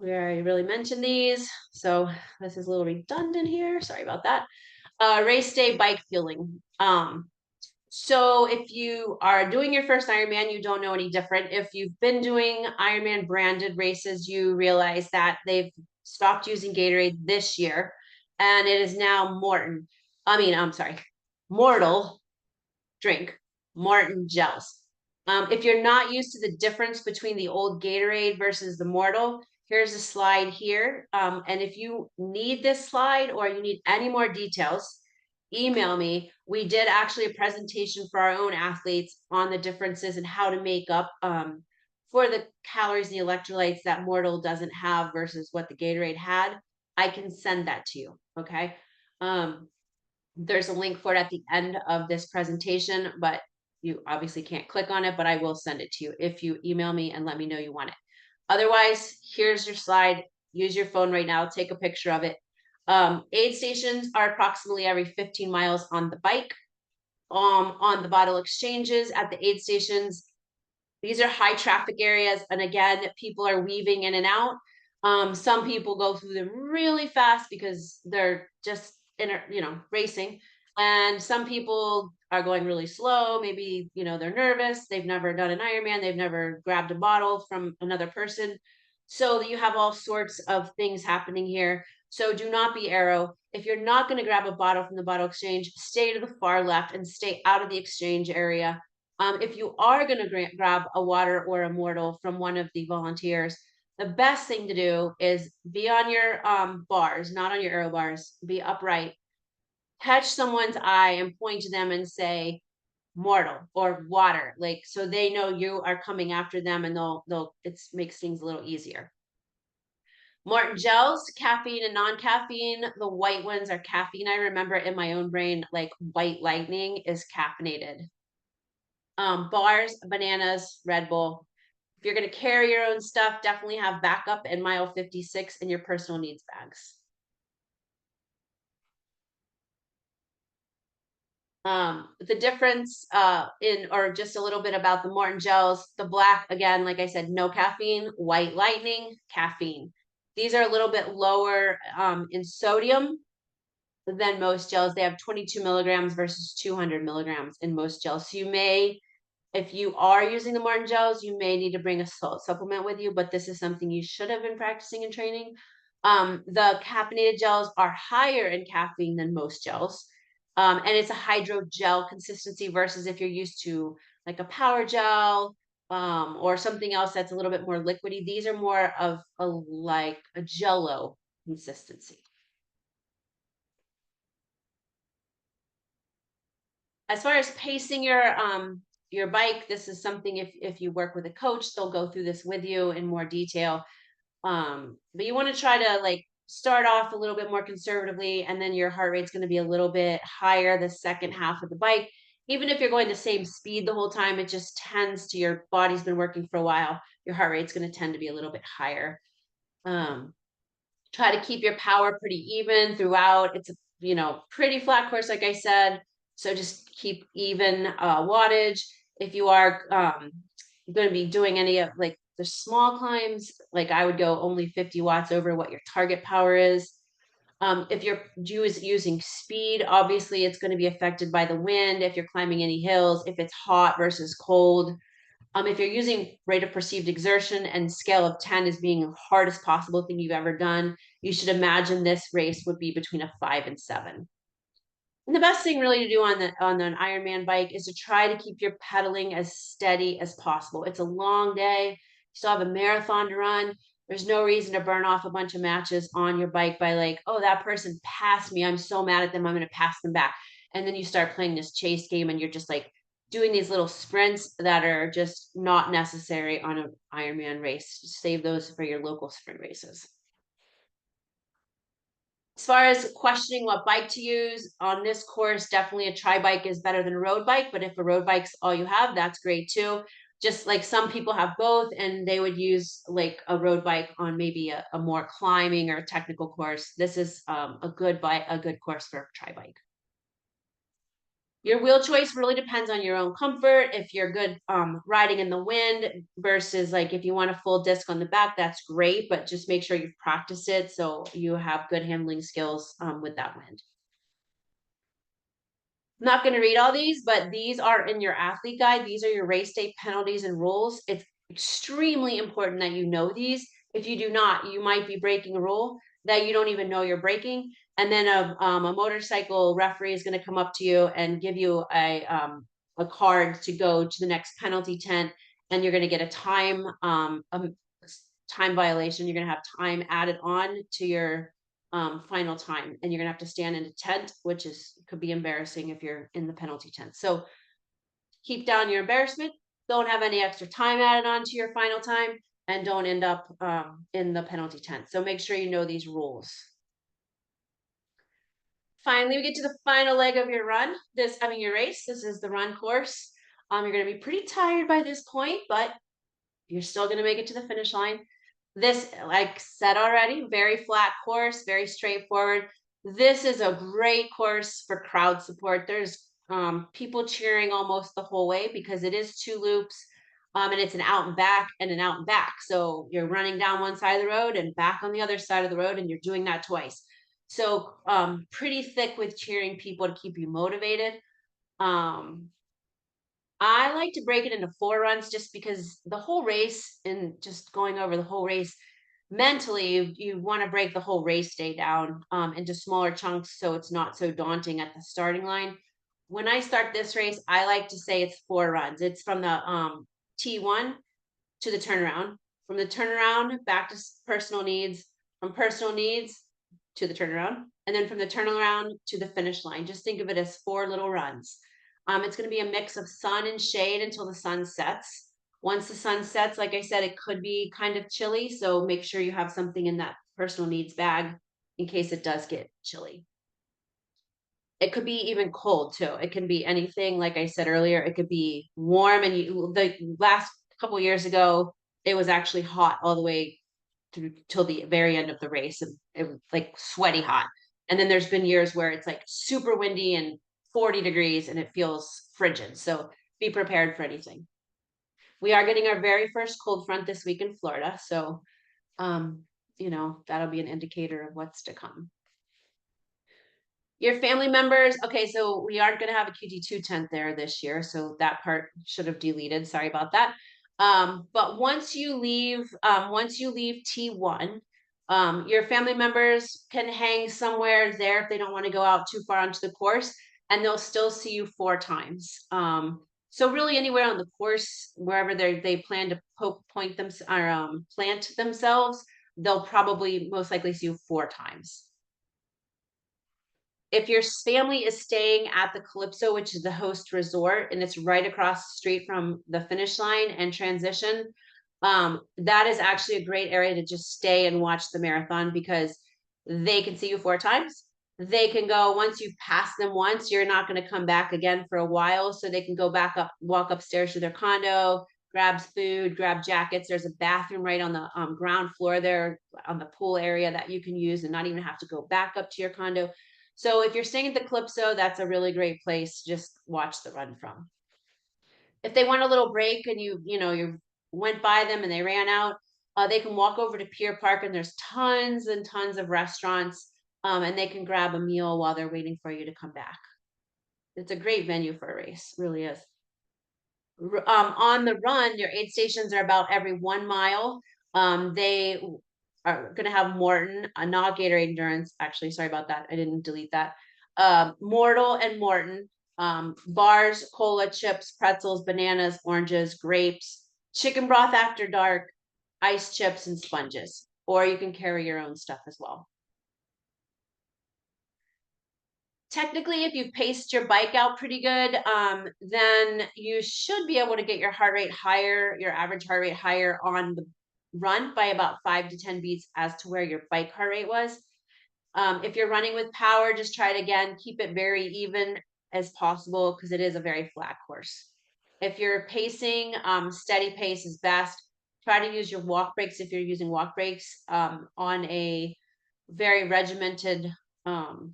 We already really mentioned these, so this is a little redundant here. Sorry about that. Race day bike fueling. So if you are doing your first Ironman, you don't know any different. If you've been doing Ironman branded races, you realize that they've stopped using Gatorade this year, and it is now Mortal drink, Martin gels. If you're not used to the difference between the old Gatorade versus the Mortal, here's a slide here. And if you need this slide or you need any more details, email me. We did actually a presentation for our own athletes on the differences and how to make up for the calories and the electrolytes that Mortal doesn't have versus what the Gatorade had. I can send that to you. Okay. There's a link for it at the end of this presentation, but you obviously can't click on it, but I will send it to you if you email me and let me know you want it. Otherwise, here's your slide. Use your phone right now, take a picture of it. Aid stations are approximately every 15 miles on the bike. On the bottle exchanges at the aid stations, these are high traffic areas. And again, people are weaving in and out. Some people go through them really fast because they're just racing. And some people are going really slow. Maybe, they're nervous. They've never done an Ironman. They've never grabbed a bottle from another person. So you have all sorts of things happening here. So do not be arrow. If you're not going to grab a bottle from the bottle exchange, stay to the far left and stay out of the exchange area. If you are going to grab a water or a Mortal from one of the volunteers, the best thing to do is be on your bars, not on your aero bars, be upright, catch someone's eye and point to them and say Mortal or water, like, so they know you are coming after them and it makes things a little easier. Martin gels, caffeine and non-caffeine. The white ones are caffeine. I remember in my own brain, like White Lightning is caffeinated. Bars, bananas, Red Bull. If you're going to carry your own stuff, definitely have backup in mile 56 in your personal needs bags. The difference or just a little bit about the Martin gels, the black, again, like I said, no caffeine, White Lightning, caffeine. These are a little bit lower in sodium than most gels. They have 22 milligrams versus 200 milligrams in most gels. So you may, if you are using the Martin gels, you may need to bring a salt supplement with you, but this is something you should have been practicing and training. The caffeinated gels are higher in caffeine than most gels. And it's a hydrogel consistency versus if you're used to like a power gel or something else that's a little bit more liquidy. These are more of like a jello consistency. As far as pacing your bike, this is something if you work with a coach, they'll go through this with you in more detail. But you want to try to like start off a little bit more conservatively, and then your heart rate's going to be a little bit higher the second half of the bike. Even if you're going the same speed the whole time, it just tends to, your body's been working for a while, your heart rate's going to tend to be a little bit higher. Try to keep your power pretty even throughout. It's a pretty flat course, like I said. So just keep even wattage. If you are going to be doing any of like the small climbs, like I would go only 50 watts over what your target power is. If you're using speed, obviously it's going to be affected by the wind. If you're climbing any hills, if it's hot versus cold. If you're using rate of perceived exertion and scale of 10 as being the hardest possible thing you've ever done, you should imagine this race would be between a 5 and 7. And the best thing really to do on an Ironman bike is to try to keep your pedaling as steady as possible. It's a long day. still have a marathon to run. There's no reason to burn off a bunch of matches on your bike by like, oh, that person passed me. I'm so mad at them. I'm going to pass them back. And then you start playing this chase game and you're just like doing these little sprints that are just not necessary on an Ironman race. Save those for your local sprint races. As far as questioning what bike to use on this course, definitely a tri bike is better than a road bike. But if a road bike's all you have, that's great too. Just like some people have both and they would use like a road bike on maybe a more climbing or technical course. This is a good bike, a good course for a tri bike. Your wheel choice really depends on your own comfort. If you're good riding in the wind versus like if you want a full disc on the back, that's great, but just make sure you've practiced it so you have good handling skills with that wind. I'm not going to read all these, but these are in your athlete guide. These are your race day penalties and rules. It's extremely important that you know these. If you do not, you might be breaking a rule that you don't even know you're breaking. And then a motorcycle referee is going to come up to you and give you a card to go to the next penalty tent, and you're going to get a time violation. You're going to have time added on to your final time, and you're gonna have to stand in a tent, which could be embarrassing if you're in the penalty tent. So keep down your embarrassment. Don't have any extra time added on to your final time, and don't end up in the penalty tent. So make sure you know these rules. Finally, we get to the final leg of your run. Your race. This is the run course. You're gonna be pretty tired by this point, but you're still gonna make it to the finish line. This, like said already, very flat course, very straightforward. This is a great course for crowd support. There's people cheering almost the whole way because it is 2 loops, and it's an out and back and an out and back. So you're running down one side of the road and back on the other side of the road, and you're doing that twice. So pretty thick with cheering people to keep you motivated. Um, I like to break it into 4 runs just because the whole race and just going over the whole race mentally, you want to break the whole race day down into smaller chunks so it's not so daunting at the starting line. When I start this race, I like to say it's 4 runs. It's from the T1 to the turnaround, from the turnaround back to personal needs, from personal needs to the turnaround, and then from the turnaround to the finish line. Just think of it as 4 little runs. It's going to be a mix of sun and shade until the sun sets. Once the sun sets, like I said, it could be kind of chilly. So make sure you have something in that personal needs bag in case it does get chilly. It could be even cold too. It can be anything. Like I said earlier, it could be warm. And the last couple years ago, it was actually hot all the way through till the very end of the race, and it was like sweaty hot. And then there's been years where it's like super windy and 40 degrees and it feels frigid. So be prepared for anything. We are getting our very first cold front this week in Florida. So, that'll be an indicator of what's to come. Your family members, okay, so we aren't going to have a QT2 tent there this year, so that part should have deleted. Sorry about that. But once you leave T1, your family members can hang somewhere there if they don't want to go out too far onto the course, and they'll still see you 4 times. So really anywhere on the course, wherever they plan to plant themselves, they'll probably most likely see you 4 times. If your family is staying at the Calypso, which is the host resort, and it's right across the street from the finish line and transition, that is actually a great area to just stay and watch the marathon because they can see you 4 times. They can go, once you pass them once, you're not going to come back again for a while. So they can go back up, walk upstairs to their condo, grab food, grab jackets. There's a bathroom right on the ground floor there on the pool area that you can use and not even have to go back up to your condo. So if you're staying at the Calypso, that's a really great place to just watch the run from. If they want a little break and you went by them and they ran out, they can walk over to Pier Park and there's tons and tons of restaurants, and they can grab a meal while they're waiting for you to come back. It's a great venue for a race, really is. On the run, your aid stations are about every 1 mile. They are going to have Morton, not Gatorade Endurance. Actually, sorry about that. I didn't delete that. Mortal and Morton, bars, cola, chips, pretzels, bananas, oranges, grapes, chicken broth after dark, ice chips and sponges, or you can carry your own stuff as well. Technically, if you've paced your bike out pretty good, then you should be able to get your heart rate higher, your average heart rate higher on the run by about 5 to 10 beats as to where your bike heart rate was. If you're running with power, just try it again. Keep it very even as possible because it is a very flat course. If you're pacing, steady pace is best. Try to use your walk breaks if you're using walk breaks on a very regimented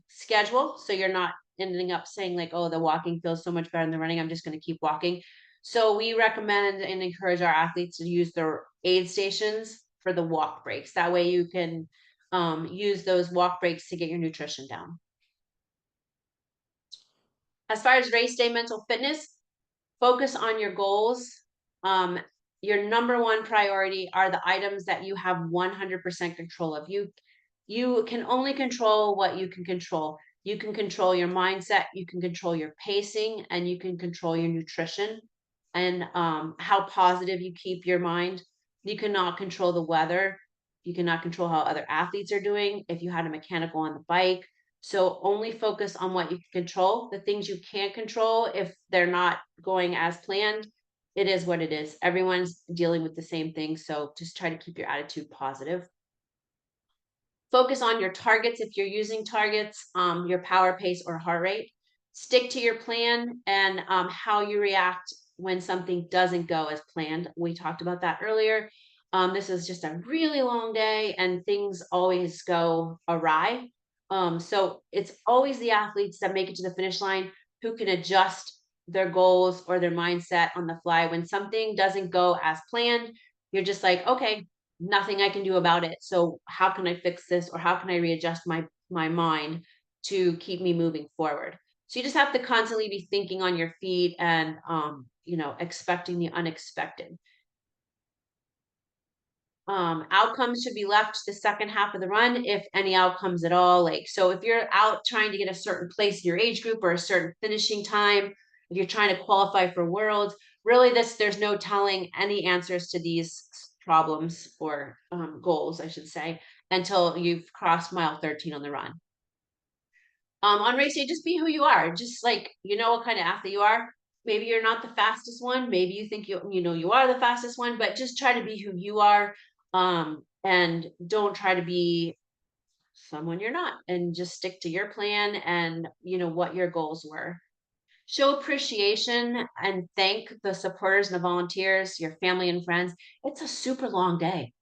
schedule. So you're not ending up saying like, oh, the walking feels so much better than the running. I'm just going to keep walking. So we recommend and encourage our athletes to use their aid stations for the walk breaks. That way you can use those walk breaks to get your nutrition down. As far as race day mental fitness, focus on your goals. Your number one priority are the items that you have 100% control of. You can only control what you can control. You can control your mindset, you can control your pacing, and you can control your nutrition and how positive you keep your mind. You cannot control the weather. You cannot control how other athletes are doing. If you had a mechanical on the bike, so only focus on what you can control. The things you can't control, if they're not going as planned, it is what it is. Everyone's dealing with the same thing. So just try to keep your attitude positive. Focus on your targets if you're using targets, your power, pace, or heart rate. Stick to your plan and how you react when something doesn't go as planned. We talked about that earlier. This is just a really long day and things always go awry. So it's always the athletes that make it to the finish line who can adjust their goals or their mindset on the fly. When something doesn't go as planned, you're just like, okay, nothing I can do about it. So how can I fix this, or how can I readjust my mind to keep me moving forward? So you just have to constantly be thinking on your feet and expecting the unexpected. Outcomes should be left to the second half of the run, if any outcomes at all. Like, so if you're out trying to get a certain place in your age group or a certain finishing time, if you're trying to qualify for worlds, really there's no telling any answers to these problems or goals, I should say, until you've crossed mile 13 on the run. On race day, just be who you are. Just like, you know what kind of athlete you are. Maybe you're not the fastest one. Maybe you think you are the fastest one, but just try to be who you are. And don't try to be someone you're not, and just stick to your plan and what your goals were. Show appreciation and thank the supporters and the volunteers, your family and friends. It's a super long day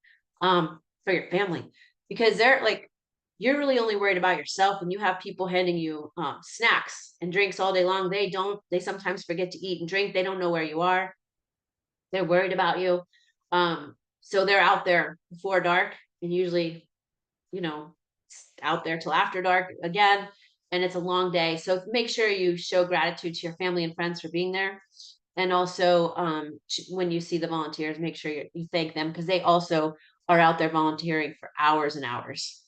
for your family because they're like, you're really only worried about yourself, and you have people handing you snacks and drinks all day long. They sometimes forget to eat and drink. They don't know where you are. They're worried about you. So they're out there before dark and usually, out there till after dark again. And it's a long day. So make sure you show gratitude to your family and friends for being there. And also, when you see the volunteers, make sure you thank them because they also are out there volunteering for hours and hours.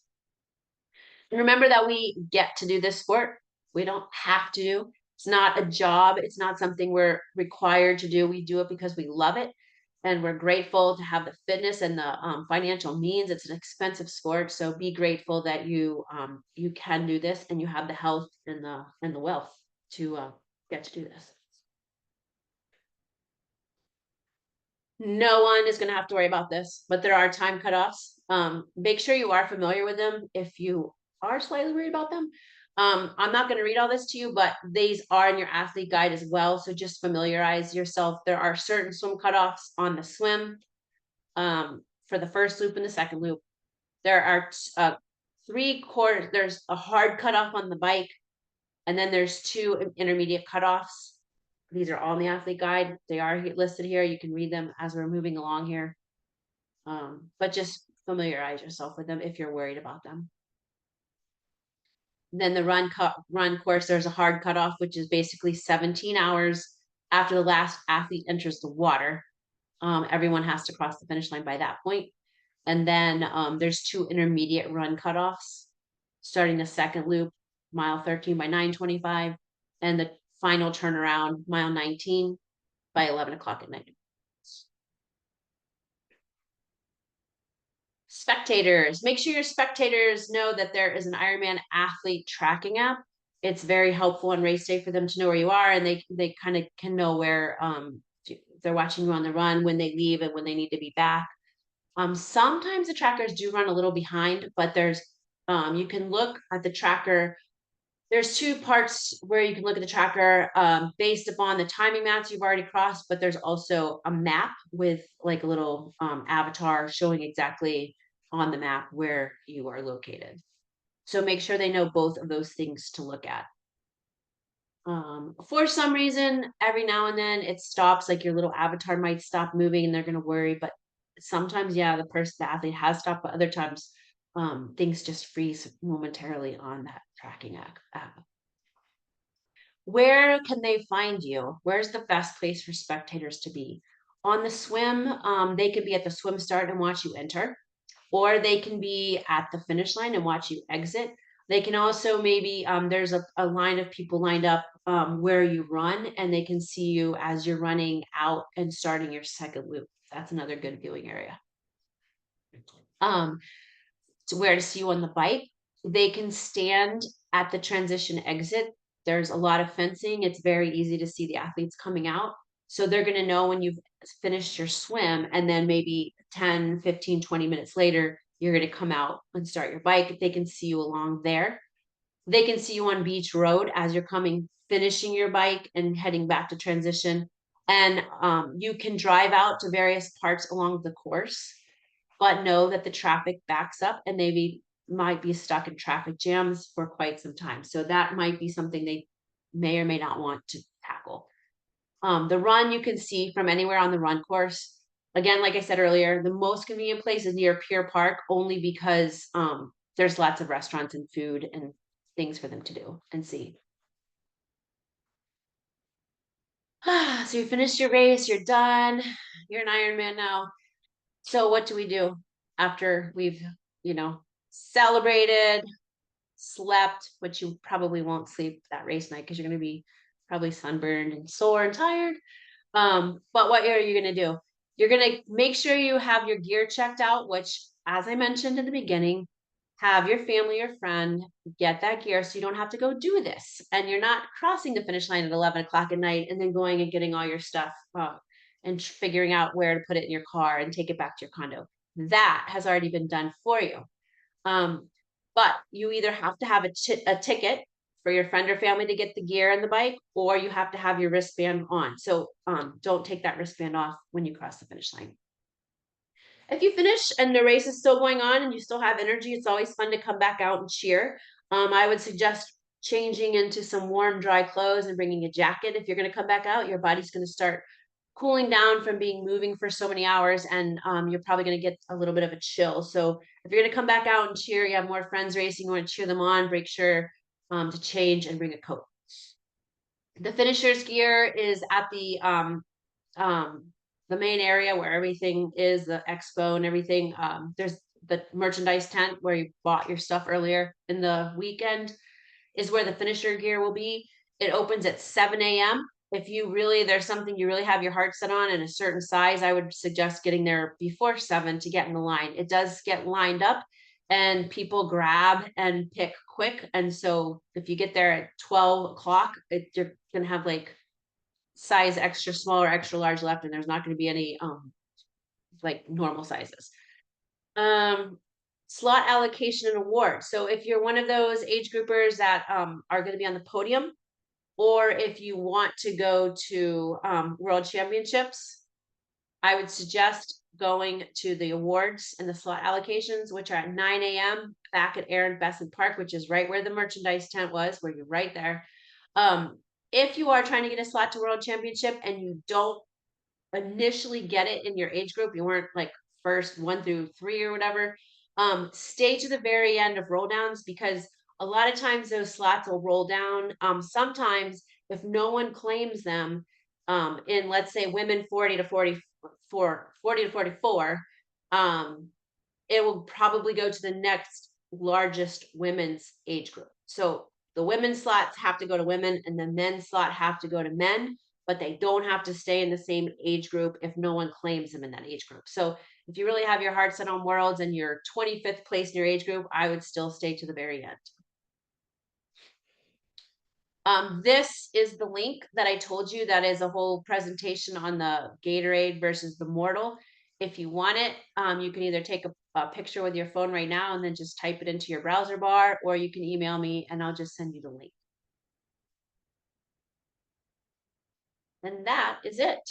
And remember that we get to do this sport. We don't have to do. It's not a job. It's not something we're required to do. We do it because we love it, and we're grateful to have the fitness and the financial means. It's an expensive sport, so be grateful that you can do this and you have the health and the wealth to get to do this. No one is going to have to worry about this, but there are time cutoffs. Make sure you are familiar with them if you are slightly worried about them. I'm not going to read all this to you, but these are in your athlete guide as well. So just familiarize yourself. There are certain swim cutoffs on the swim for the first loop and the second loop. There are 3/4. There's a hard cutoff on the bike, and then there's 2 intermediate cutoffs. These are all in the athlete guide. They are listed here. You can read them as we're moving along here. But just familiarize yourself with them if you're worried about them. Then the run course, there's a hard cutoff, which is basically 17 hours after the last athlete enters the water. Everyone has to cross the finish line by that point. And then there's 2 intermediate run cutoffs, starting the second loop, mile 13 by 9:25, and the final turnaround, mile 19 by 11 o'clock at night. Spectators. Make sure your spectators know that there is an Ironman athlete tracking app. It's very helpful on race day for them to know where you are, and they kind of can know where they're watching you on the run, when they leave and when they need to be back. Sometimes the trackers do run a little behind, but there's you can look at the tracker. There's two parts where you can look at the tracker based upon the timing mats you've already crossed, but there's also a map with like a little avatar showing exactly on the map where you are located. So make sure they know both of those things to look at. For some reason, every now and then it stops, like your little avatar might stop moving and they're going to worry. But sometimes, yeah, the athlete has stopped, but other times things just freeze momentarily on that tracking app. Where can they find you? Where's the best place for spectators to be? On the swim, they can be at the swim start and watch you enter, or they can be at the finish line and watch you exit. They can also maybe, there's a line of people lined up where you run, and they can see you as you're running out and starting your second loop. That's another good viewing area. To where to see you on the bike. They can stand at the transition exit. There's a lot of fencing. It's very easy to see the athletes coming out. So they're going to know when you've finished your swim, and then maybe 10, 15, 20 minutes later, you're going to come out and start your bike. They can see you along there. They can see you on Beach Road as you're finishing your bike and heading back to transition. And you can drive out to various parts along the course, but know that the traffic backs up and they might be stuck in traffic jams for quite some time. So that might be something they may or may not want to tackle. The run you can see from anywhere on the run course. Again, like I said earlier, the most convenient place is near Pier Park, only because there's lots of restaurants and food and things for them to do and see. So you finished your race, you're done, you're an Ironman now. So what do we do after we've, celebrated, slept, which you probably won't sleep that race night because you're going to be probably sunburned and sore and tired. But what are you going to do? You're going to make sure you have your gear checked out, which, as I mentioned in the beginning, have your family or friend get that gear so you don't have to go do this. And you're not crossing the finish line at 11 o'clock at night and then going and getting all your stuff and figuring out where to put it in your car and take it back to your condo. That has already been done for you. But you either have to have a ticket for your friend or family to get the gear and the bike, or you have to have your wristband on. So don't take that wristband off when you cross the finish line. If you finish and the race is still going on and you still have energy, it's always fun to come back out and cheer. I would suggest changing into some warm, dry clothes and bringing a jacket. If you're going to come back out, your body's going to start cooling down from being moving for so many hours, and you're probably going to get a little bit of a chill. So if you're going to come back out and cheer, you have more friends racing, you want to cheer them on, make sure to change and bring a coat. The finisher's gear is at the main area where everything is, the expo and everything. There's the merchandise tent where you bought your stuff earlier in the weekend is where the finisher gear will be. It opens at 7 a.m. If there's something you really have your heart set on in a certain size, I would suggest getting there before 7 to get in the line. It does get lined up and people grab and pick quick. And so if you get there at 12 o'clock, you're going to have like size extra small or extra large left, and there's not going to be any like normal sizes. Slot allocation and award. So if you're one of those age groupers that are going to be on the podium, or if you want to go to world championships, I would suggest going to the awards and the slot allocations, which are at 9 a.m. back at Aaron Besson Park, which is right where the merchandise tent was, where you're right there. If you are trying to get a slot to world championship and you don't initially get it in your age group, you weren't like first 1 through 3 or whatever, stay to the very end of roll downs, because a lot of times those slots will roll down. Sometimes if no one claims them, in, let's say, women 40 to 44, it will probably go to the next largest women's age group. So the women's slots have to go to women and the men's slot have to go to men. but they don't have to stay in the same age group if no one claims them in that age group. So if you really have your heart set on worlds and you're 25th place in your age group, I would still stay to the very end. This is the link that I told you that is a whole presentation on the Gatorade versus the Mortal. If you want it, you can either take a picture with your phone right now and then just type it into your browser bar, or you can email me and I'll just send you the link. And that is it.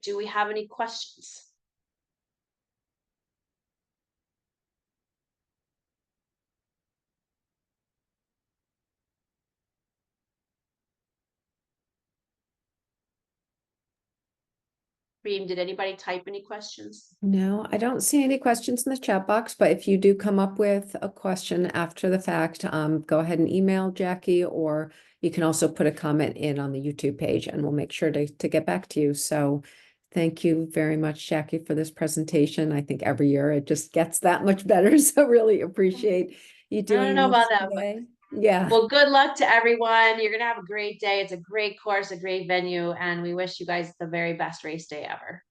Do we have any questions? Reem, did anybody type any questions? No, I don't see any questions in the chat box, but if you do come up with a question after the fact, go ahead and email Jackie, or you can also put a comment in on the YouTube page and we'll make sure to get back to you. So thank you very much, Jackie, for this presentation. I think every year it just gets that much better. So really appreciate you I don't doing know this about that, but today. Yeah. well, good luck to everyone. You're going to have a great day. It's a great course, a great venue, and we wish you guys the very best race day ever.